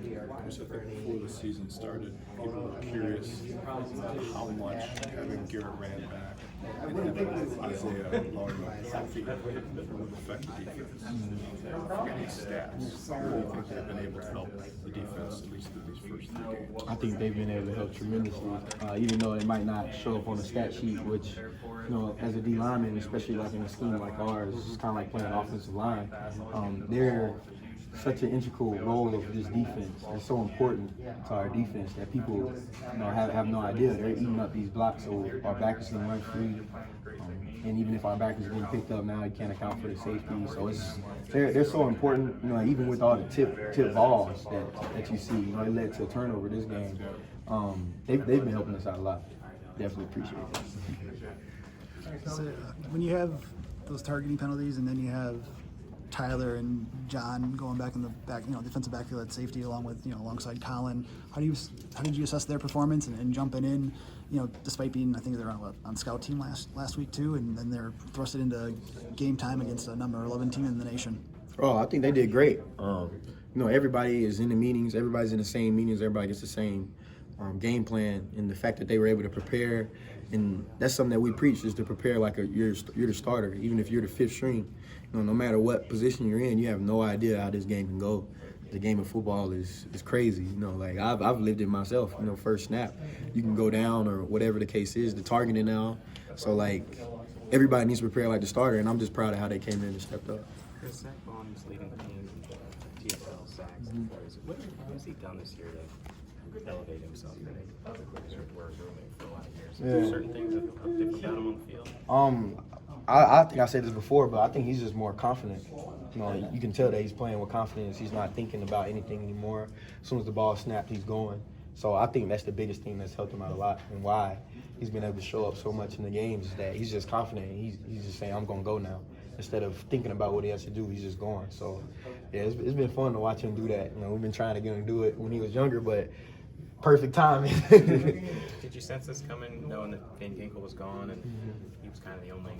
You said that before the season started, people were curious how much having Garrett Rand back and having Isaiah Lardy healthy would affect the defense. Any stats, how do you think they've been able to help the defense, at least through these first 3 games? I think they've been able to help tremendously, even though it might not show up on the stat sheet, which, as a D lineman, especially like in a scheme like ours, it's kind of like playing offensive line. They're such an integral role of this defense. It's so important to our defense that people have no idea. They're eating up these blocks, so our backers can run free. And even if our backers are getting picked up now, you can't account for the safety. So they're so important. Even with all the tip balls that you see, it led to a turnover this game. They've been helping us out a lot. Definitely appreciate it. So, when you have those targeting penalties, and then you have Tyler and John going back in the back, defensive backfield at safety, along with alongside Colin, how did you assess their performance and jumping in, despite being, I think they're on scout team last week too, and then they're thrusted into game time against a number 11 team in the nation? Oh, I think they did great. Everybody is in the meetings, everybody's in the same meetings, everybody gets the same game plan, and the fact that they were able to prepare, and that's something that we preach, is to prepare like you're the starter, even if you're the fifth string. No matter what position you're in, you have no idea how this game can go. The game of football is crazy. I've lived it myself. First snap, you can go down or whatever the case is. The targeting now, so everybody needs to prepare like the starter, and I'm just proud of how they came in and stepped up. Chris, Zach Bond's leading the team in TFL sacks. What has he done this year to elevate himself? We're rooming for a lot of years. Is there certain things that are different about him on the field? I think I said this before, but I think he's just more confident. You can tell that he's playing with confidence. He's not thinking about anything anymore. As soon as the ball snapped, he's going. So I think that's the biggest thing that's helped him out a lot, and why he's been able to show up so much in the games is that he's just confident. He's just saying, I'm going to go now. Instead of thinking about what he has to do, he's just going. So, yeah, it's been fun to watch him do that. We've been trying to get him to do it when he was younger, but perfect timing. Did you sense this coming, knowing that Van Ginkel was gone and he was kind of the only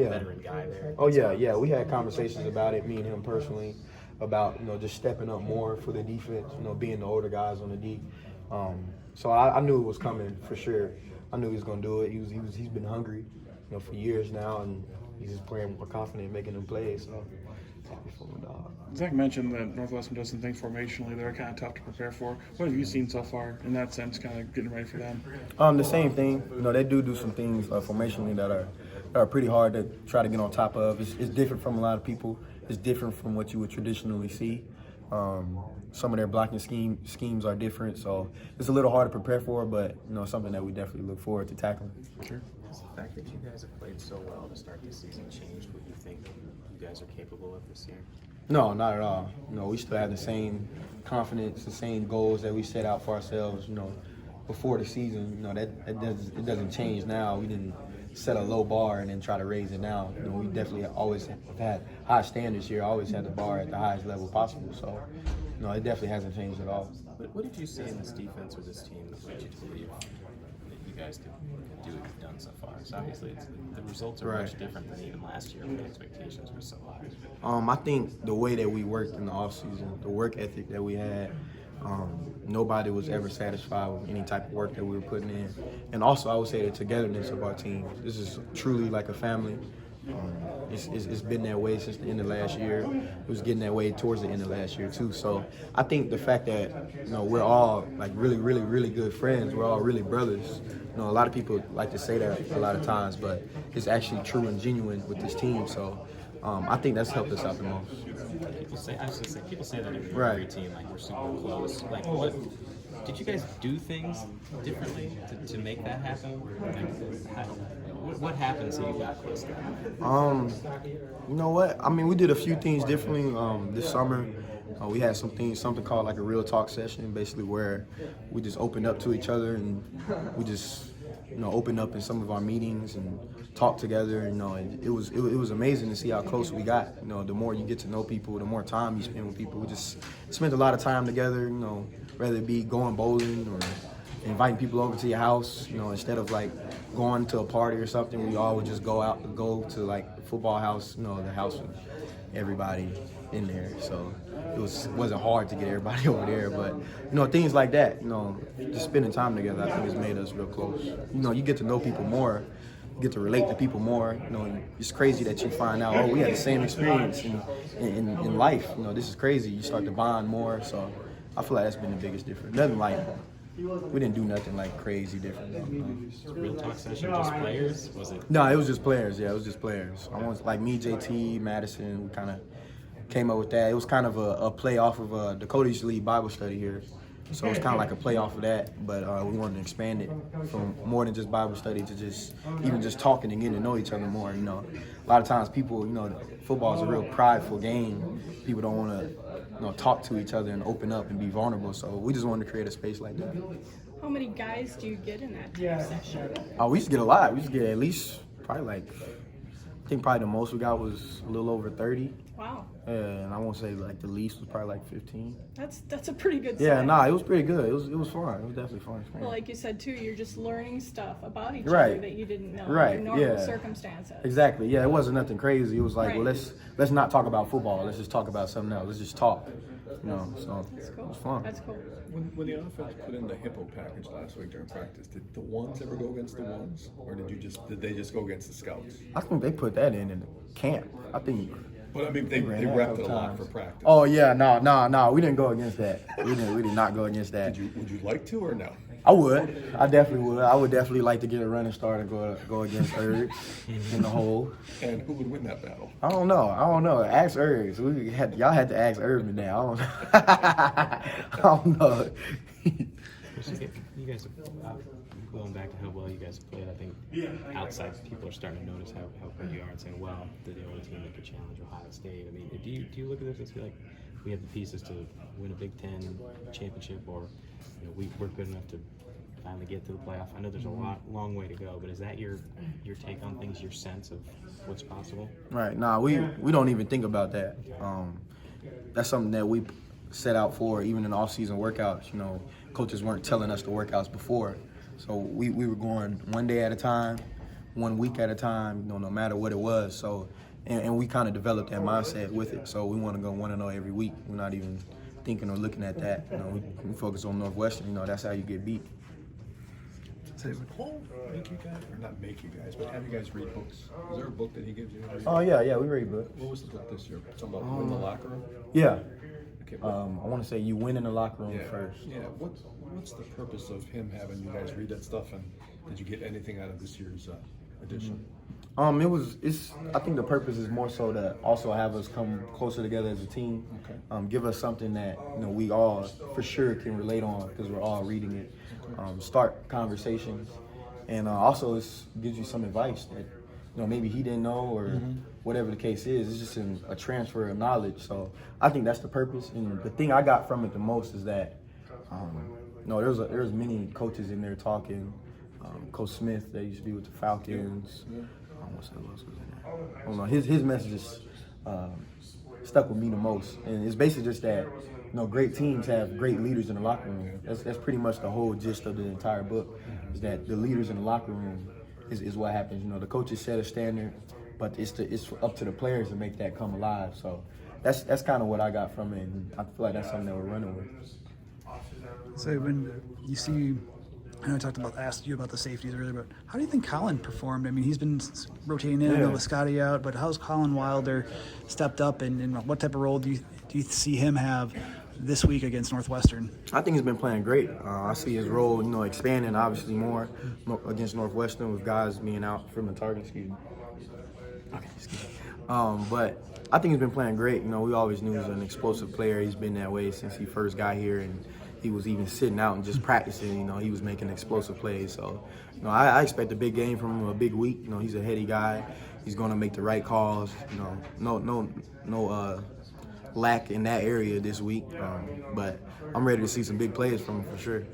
veteran guy there? Oh, yeah. We had conversations about it, me and him personally, about just stepping up more for the defense, being the older guys on the D. So I knew it was coming for sure. I knew he was going to do it. He's been hungry, for years now, and he's just playing more confident, making them plays. So happy for him, dog. Zach mentioned that Northwestern does some things formationally that are kind of tough to prepare for. What have you seen so far in that sense, kind of getting ready for them? The same thing. They do some things formationally that are pretty hard to try to get on top of. It's different from a lot of people. It's different from what you would traditionally see. Some of their blocking schemes are different, so it's a little hard to prepare for, but something that we definitely look forward to tackling. Sure. Has the fact that you guys have played so well to start this season changed what you think you guys are capable of this year? No, not at all. We still have the same confidence, the same goals that we set out for ourselves, before the season. It doesn't change now. We didn't set a low bar and then try to raise it now. We definitely always have had high standards here, always had the bar at the highest level possible. So, it definitely hasn't changed at all. What did you see in this defense or this team that led you to believe that you guys could do what you've done so far? So obviously the results are much different than even last year when the expectations were so high. I think the way that we worked in the offseason, the work ethic that we had, nobody was ever satisfied with any type of work that we were putting in. And also, I would say the togetherness of our team. This is truly like a family. It's been that way since the end of last year. It was getting that way towards the end of last year too. So I think the fact that we're all really good friends. We're all really brothers. A lot of people like to say that a lot of times, but it's actually true and genuine with this team. So I think that's helped us out the most. People say that every team, we're super close. What did you guys do things differently to make that happen? What happened so you got close to that? You know what? I mean, we did a few things differently this summer. We had something called a real talk session, basically where we just opened up to each other and we just opened up in some of our meetings and talked together. And it was amazing to see how close we got. The more you get to know people, the more time you spend with people. We just spent a lot of time together. Whether it be going bowling or inviting people over to your house. Instead of going to a party or something, we all would just go to the football house. The house with everybody. in there, so wasn't hard to get everybody over there. But things like that, just spending time together, I think has made us real close. You get to know people more, you get to relate to people more. It's crazy that you find out, oh, we had the same experience in life. This is crazy. You start to bond more. So I feel like that's been the biggest difference. Nothing like, we didn't do nothing like crazy different though. Real talk session, just players? Was it? No, it was just players. Yeah, it was just players. I want like me, JT, Madison. We kind of came up with that. It was kind of a play off of Dakota used to lead Bible study here, so it was kind of like a play off of that. But we wanted to expand it from more than just Bible study to just even just talking and getting to know each other more. A lot of times people, football is a real prideful game. People don't want to, talk to each other and open up and be vulnerable. So we just wanted to create a space like that. How many guys do you get in that type of session? We used to get a lot. We used to get at least probably I think probably the most we got was a little over 30. Wow, And I won't say like the least was probably like 15. that's a pretty good. Yeah, size. nah, it was pretty good. It was fun. It was definitely fun. Well, like you said too, you're just learning stuff about each Right. other that you didn't know Right, in normal yeah. circumstances. Exactly. Yeah, it wasn't nothing crazy. It was like, Right. well, let's not talk about football. Let's just talk about something else. Let's just talk. So That's it cool. was fun. That's cool. When the offense put in the hippo package last week during practice, did the ones ever go against the ones, or did they just go against the scouts? I think they put that in the camp. I think. But I mean, they ran that repped it a couple lot times. for practice. Oh yeah, no. We didn't go against that. We did not go against that. Would you like to or no? I would. I definitely would. I would definitely like to get a running start and go against Erg in the hole. And who would win that battle? I don't know. Ask Erg. So y'all had to ask Urban now. I don't know. You guys are going back to how well you guys played. I think outside people are starting to notice how good you are and saying, "Well, they're the only team that could challenge Ohio State." I mean, do you look at this and feel like we have the pieces to win a Big Ten championship, or we're good enough to finally get to the playoff? I know there's a long way to go, but is that your take on things, your sense of what's possible? Right. Nah, we don't even think about that. That's something that we set out for, even in off-season workouts. Coaches weren't telling us the workouts before, so we were going one day at a time, 1 week at a time. No matter what it was. So, and we kind of developed that mindset with it. So we want to go 1-0 every week. We're not even thinking or looking at that. We focus on Northwestern. That's how you get beat. Paul make you guys, or not make you guys, but have you guys read books? Is there a book that he gives you? Oh yeah, we read books. What was the book this year? Something about win the locker room? Yeah. Okay, I want to say you win in the locker room first. Yeah. What's the purpose of him having you guys read that stuff, and did you get anything out of this year's edition? I think the purpose is more so to also have us come closer together as a team. Okay. Give us something that we all for sure can relate on because we're all reading it. Start conversations, and also it gives you some advice that maybe he didn't know or whatever the case is. It's just a transfer of knowledge. So I think that's the purpose. And the thing I got from it the most is that there's many coaches in there talking. Coach Smith, that used to be with the Falcons. What's else was in there? I don't know. His messages stuck with me the most, and it's basically just that great teams have great leaders in the locker room. That's pretty much the whole gist of the entire book. Is that the leaders in the locker room is what happens. The coaches set a standard, but it's up to the players to make that come alive. So that's kind of what I got from it, and I feel like that's something that we're running with. So when you see, I know I asked you about the safeties earlier, but how do you think Colin performed? I mean, he's been rotating in, I know with Scotty out, but how's Colin Wilder stepped up, and what type of role do you see him have this week against Northwestern? I think he's been playing great. I see his role, expanding obviously more against Northwestern with guys being out from the target. Excuse me. Okay, excuse me. But I think he's been playing great. We always knew he was an explosive player. He's been that way since he first got here, and he was even sitting out and just practicing. He was making explosive plays. So, I expect a big game from him, a big week. He's a heady guy. He's going to make the right calls. No lack in that area this week. But I'm ready to see some big plays from him for sure.